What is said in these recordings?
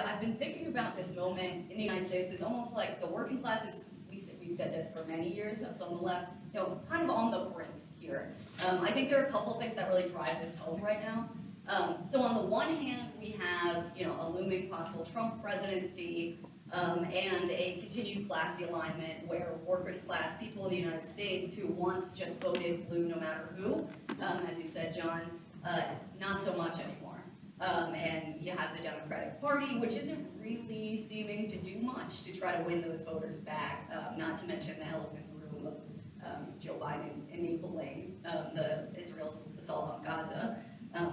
I've been thinking about this moment in the United States. It's almost like the working class is, we've said this for many years, some on the left, kind of on the brink here. I think there are a couple things that really drive this home right now. So on the one hand, we have, a looming possible Trump presidency, and a continued class realignment where working class people in the United States who once just voted blue no matter who, as you said, John, not so much anymore. And you have the Democratic Party, which isn't really seeming to do much to try to win those voters back, not to mention the elephant in the room of Joe Biden enabling the Israel's assault on Gaza,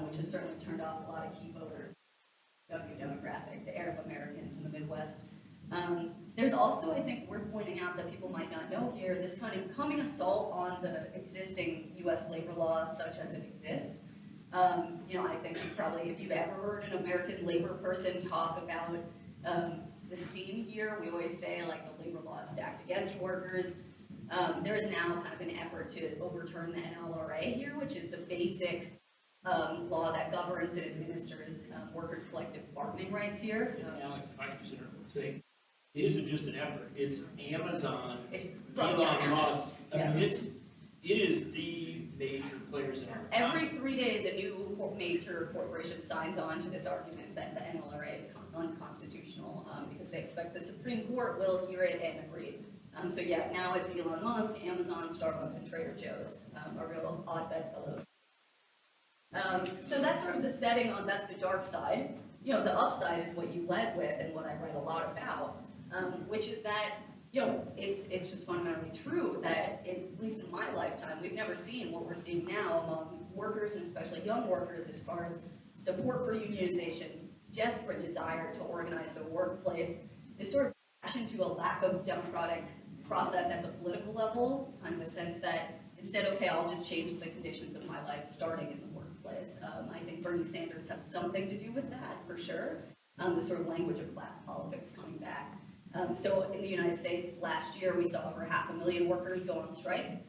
which has certainly turned off a lot of key voters, demographic, the Arab Americans in the Midwest. There's also, I think, worth pointing out that people might not know here, this kind of coming assault on the existing U.S. labor law such as it exists. I think probably, if you've ever heard an American labor person talk about the scene here, we always say, like, the labor law is stacked against workers. There is now kind of an effort to overturn the NLRA here, which is the basic law that governs and administers workers' collective bargaining rights here. Alex, if I could just say, it isn't just an effort. It's Amazon, it's Elon Musk. I mean, it is the major players in our Every 3 days, a new major corporation signs on to this argument that the NLRA is unconstitutional because they expect the Supreme Court will hear it and agree. So yeah, now it's Elon Musk, Amazon, Starbucks, and Trader Joe's are real odd bedfellows. So that's sort of the setting on, that's the dark side. The upside is what you led with and what I write a lot about, which is that it's just fundamentally true that, at least in my lifetime, we've never seen what we're seeing now among workers, and especially young workers, as far as support for unionization, desperate desire to organize their workplace, this sort of reaction to a lack of democratic process at the political level, kind of a sense that instead, okay, I'll just change the conditions of my life starting in the workplace. I think Bernie Sanders has something to do with that, for sure. The sort of language of class politics coming back. So in the United States last year, we saw over 500,000 workers go on strike,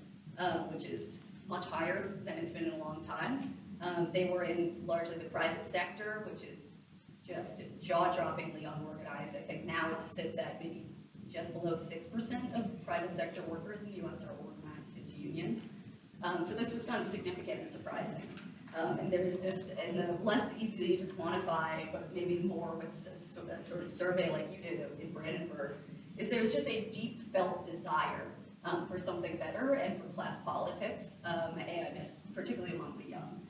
which is much higher than it's been in a long time. They were in largely the private sector, which is just jaw-droppingly unorganized. I think now it sits at maybe just below 6% of private sector workers in the U.S. are organized into unions. So this was kind of significant and surprising. And there's just, and the less easy to quantify, but maybe more with a sort of survey like you did in Brandenburg, is there's just a deep felt desire for something better and for class politics, and particularly among the young.